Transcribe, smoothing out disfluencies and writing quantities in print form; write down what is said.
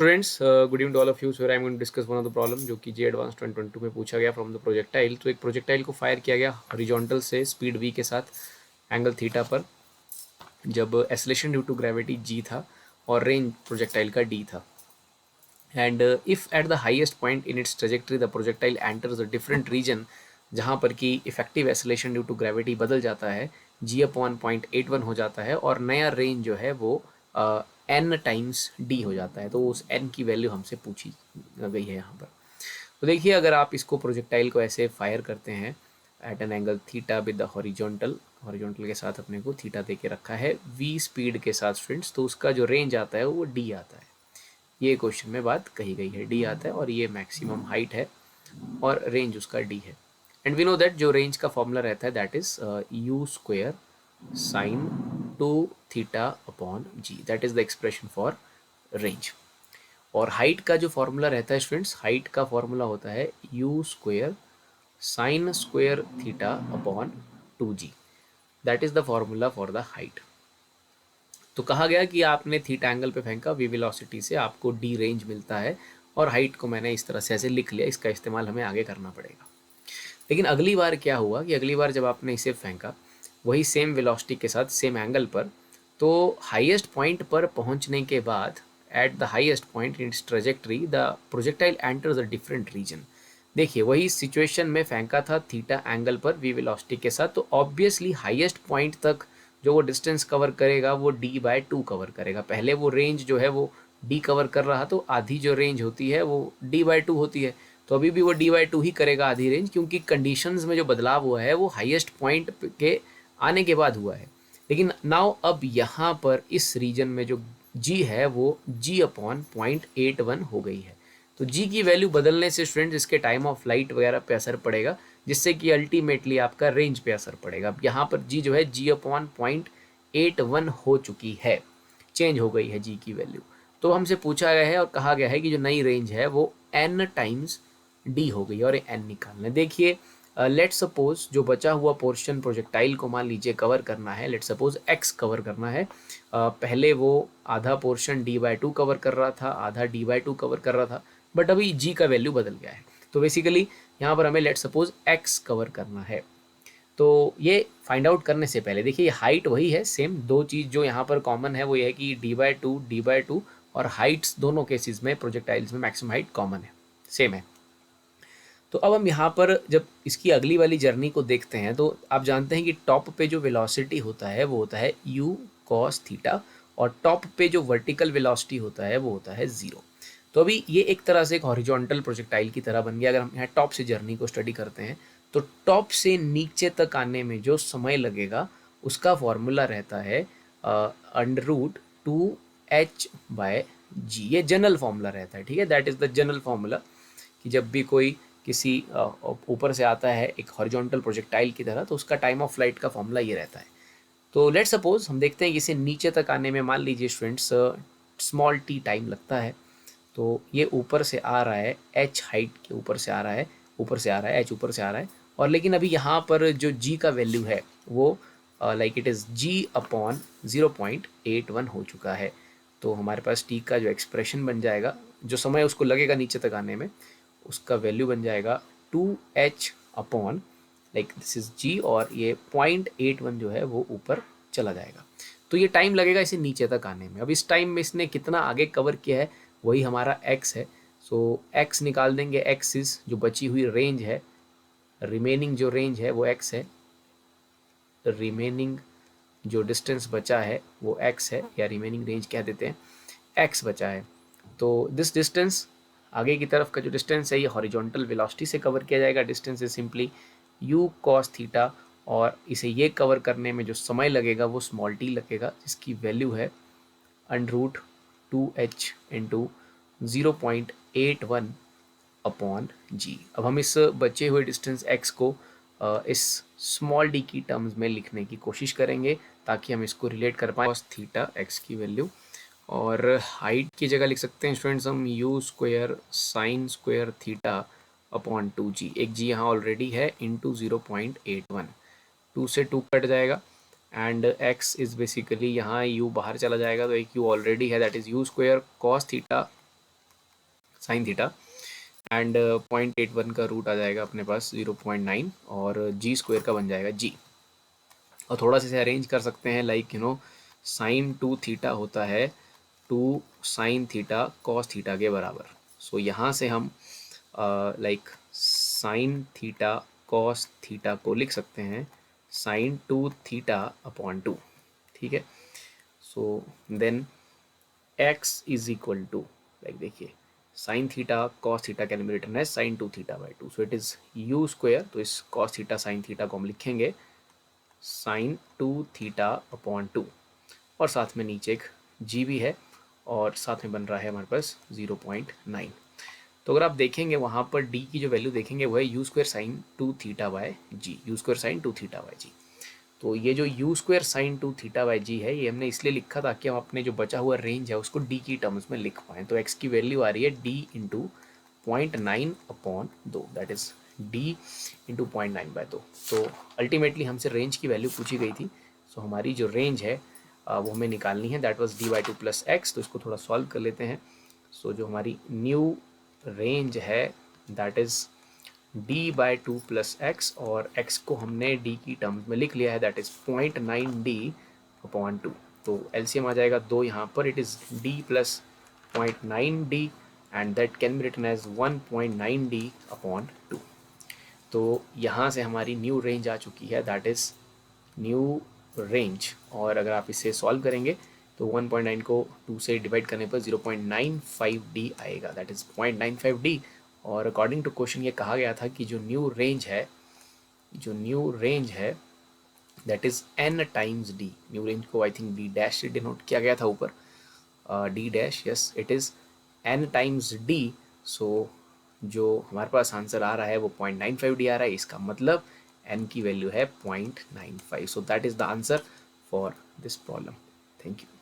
Students good evening to all of you. Sir I am going to discuss one of the problem जो कि जे advance 2022 में पूछा गया from the projectile. तो एक प्रोजेक्टाइल को फायर किया गया हॉरिजॉन्टल से स्पीड v के साथ एंगल थीटा पर, जब acceleration due to gravity g था और रेंज प्रोजेक्टाइल का d था। And if at the highest point in its trajectory the projectile enters a different region, जहाँ पर कि effective acceleration due to gravity बदल जाता है, g/0.81 हो जाता है और नया रेंज जो है वो n टाइम्स d हो जाता है। तो उस n की वैल्यू हमसे पूछी गई है यहाँ पर। तो देखिए, अगर आप इसको प्रोजेक्टाइल को ऐसे फायर करते हैं at an angle theta with the horizontal के साथ अपने को थीटा दे के रखा है v स्पीड के साथ स्टूडेंट्स, तो उसका जो रेंज आता है वो d आता है। ये क्वेश्चन में बात कही गई है, d आता है और ये मैक्सिमम हाइट है और रेंज उसका d है। एंड वी नो दैट जो रेंज का फॉर्मूला रहता है that is u square sine 2 theta upon g, that is the expression for range. और हाइट का जो फॉर्मूला रहता है स्टूडेंट्स, हाइट का फॉर्मूला होता है u square sine square theta upon 2g, that is the formula for the height. तो कहा गया कि आपने थीटा एंगल पे फेंका, वी वेलोसिटी से आपको डी रेंज मिलता है और हाइट को मैंने इस तरह से ऐसे लिख लिया, इसका इस्तेमाल हमें आगे करना पड़ेगा। लेकिन अगली बार क्या हुआ कि अगली बार जब आपने इसे फेंका वही सेम वेलोसिटी के साथ सेम एंगल पर, तो हाईएस्ट पॉइंट पर पहुंचने के बाद at the highest point in its trajectory the projectile enters a different region. देखिए, वही सिचुएशन में फेंका था थीटा एंगल पर वी वेलोसिटी के साथ, तो ऑब्वियसली हाईएस्ट पॉइंट तक जो वो डिस्टेंस कवर करेगा वो d/2 कवर करेगा। पहले वो रेंज जो है वो d कवर कर रहा, तो आधी जो रेंज होती है वो d/2 होती है, तो अभी भी वो d/2 ही करेगा आधी रेंज, क्योंकि कंडीशंस में जो बदलाव हुआ है वो हाईएस्ट पॉइंट के आने के बाद हुआ है। लेकिन नाउ अब यहाँ पर इस रीजन में जो g है वो g/0.81 हो गई है। तो g की वैल्यू बदलने से स्टूडेंट इसके टाइम ऑफ फ्लाइट वगैरह पे असर पड़ेगा, जिससे कि अल्टीमेटली आपका रेंज पे असर पड़ेगा। अब यहाँ पर g जो है g/0.81 हो चुकी है, चेंज हो गई है g की वैल्यू। तो हमसे पूछा गया है और कहा गया है कि जो नई रेंज है वो n टाइम्स d हो गई और n निकालना है। देखिए, लेट सपोज जो बचा हुआ पोर्शन प्रोजेक्टाइल को मान लीजिए कवर करना है, लेट सपोज x कवर करना है। पहले वो आधा पोर्शन d/2 कवर कर रहा था, आधा d/2 कवर कर रहा था, बट अभी g का वैल्यू बदल गया है। तो बेसिकली यहाँ पर हमें लेट सपोज x कवर करना है। तो ये फाइंड आउट करने से पहले देखिए, ये हाइट वही है सेम, दो चीज़ जो यहाँ पर कॉमन है वो ये है कि d/2 और हाइट्स दोनों केसेस में प्रोजेक्टाइल्स में मैक्सिमम हाइट कॉमन है, सेम है। तो अब हम यहाँ पर जब इसकी अगली वाली जर्नी को देखते हैं तो आप जानते हैं कि टॉप पे जो वेलोसिटी होता है वो होता है u cos थीटा, और टॉप पे जो वर्टिकल वेलोसिटी होता है वो होता है 0। तो अभी ये एक तरह से एक हॉरिजॉन्टल प्रोजेक्टाइल की तरह बन गया। अगर हम यहाँ टॉप से जर्नी को स्टडी करते हैं तो टॉप से नीचे तक आने में जो समय लगेगा उसका फॉर्मूला रहता है √2h/g। ये जनरल फॉर्मूला रहता है, ठीक है, that is the general formula कि जब भी कोई किसी ऊपर से आता है एक हॉरिजॉन्टल प्रोजेक्टाइल की तरह तो उसका टाइम ऑफ फ्लाइट का फॉर्मूला ये रहता है। तो लेट सपोज हम देखते हैं कि इसे नीचे तक आने में मान लीजिए स्टूडेंट्स स्मॉल टी टाइम लगता है। तो ये ऊपर से आ रहा है, h हाइट के ऊपर से आ रहा है, h ऊपर से आ रहा है, और लेकिन अभी यहाँ पर जो g का वैल्यू है वो लाइक इट इज़ g/0.81 हो चुका है। तो हमारे पास t का जो एक्सप्रेशन बन जाएगा, जो समय उसको लगेगा नीचे तक आने में, उसका वैल्यू बन जाएगा 2h upon like this is g, और ये 0.81 जो है वो ऊपर चला जाएगा। तो ये टाइम लगेगा इसे नीचे तक आने में। अब इस टाइम में इसने कितना आगे कवर किया है वही हमारा x है। सो x निकाल देंगे, x इज जो बची हुई रेंज है, रिमेनिंग जो रेंज है वो x है, रिमेनिंग जो डिस्टेंस बचा है वो x है, या रिमेनिंग रेंज कह देते हैं, x बचा है। तो दिस डिस्टेंस, आगे की तरफ का जो डिस्टेंस है ये हॉरिजॉन्टल वेलोसिटी से कवर किया जाएगा। Distance is simply u cos theta, और इसे ये कवर करने में जो समय लगेगा वो स्मॉल t लगेगा, जिसकी वैल्यू है √2h इंटू 0.81 अपॉन g। अब हम इस बचे हुए डिस्टेंस x को इस स्मॉल d की टर्म्स में लिखने की कोशिश करेंगे ताकि हम इसको रिलेट कर पाएँ cos थीटा x की वैल्यू, और हाइट की जगह लिख सकते हैं स्टूडेंट्स हम u square sine square theta upon 2g। एक g यहाँ ऑलरेडी है इंटू 0.81, 2 से 2 कट जाएगा, एंड x इज बेसिकली यहाँ u बाहर चला जाएगा, तो एक u ऑलरेडी है that is u square cos theta sine theta and 0.81 का रूट आ जाएगा अपने पास 0.9 और जी स्क्वायर का बन जाएगा जी। और थोड़ा सा इसे अरेंज कर सकते हैं लाइक साइन 2 थीटा होता है 2 साइन थीटा कॉस थीटा के बराबर। सो यहाँ से हम like sign theta cos theta को लिख सकते हैं साइन 2 थीटा अपॉन 2, ठीक है। So then x is equal to like देखिए sine theta cos theta can be written as sine 2 theta by 2, so it is u square. तो इस cos theta sine theta को हम लिखेंगे साइन 2 थीटा अपॉन 2 और साथ में नीचे एक g भी है और साथ में बन रहा है हमारे पास 0.9। तो अगर आप देखेंगे वहाँ पर d की जो वैल्यू देखेंगे वो है u square sine 2 theta by g, u square sine 2 theta by g. तो ये जो u square sine 2 theta by g है ये हमने इसलिए लिखा ताकि हम अपने जो बचा हुआ रेंज है उसको d की टर्म्स में लिख पाएँ। तो x की वैल्यू आ रही है d into 0.9 upon 2, that is d into 0.9 by 2। तो अल्टीमेटली हमसे रेंज की वैल्यू पूछी गई थी। सो हमारी जो रेंज है वो हमें निकालनी है, that was d by 2 plus x. तो इसको थोड़ा सॉल्व कर लेते हैं। सो जो हमारी न्यू रेंज है that is d by 2 plus x और x को हमने d की टर्म्स में लिख लिया है दैट इज़ 0.9d अपॉन 2। तो एलसीएम आ जाएगा 2 यहाँ पर, it is d plus 0.9d and that can be written as 1.9d upon 2। तो यहाँ से हमारी न्यू रेंज आ चुकी है, दैट इज़ न्यू रेंज। और अगर आप इसे सॉल्व करेंगे तो 1.9 को 2 से डिवाइड करने पर 0.95d आएगा, दैट इज़ 0.95d। और अकॉर्डिंग टू क्वेश्चन ये कहा गया था कि जो न्यू रेंज है that is n times d। New range को आई थिंक d डैश से डिनोट किया गया था ऊपर, d dash, yes it is n times d। सो जो हमारे पास आंसर आ रहा है वो 0.95d आ रहा है, इसका मतलब n की वैल्यू है 0.95। So that is the answer for this problem. Thank you.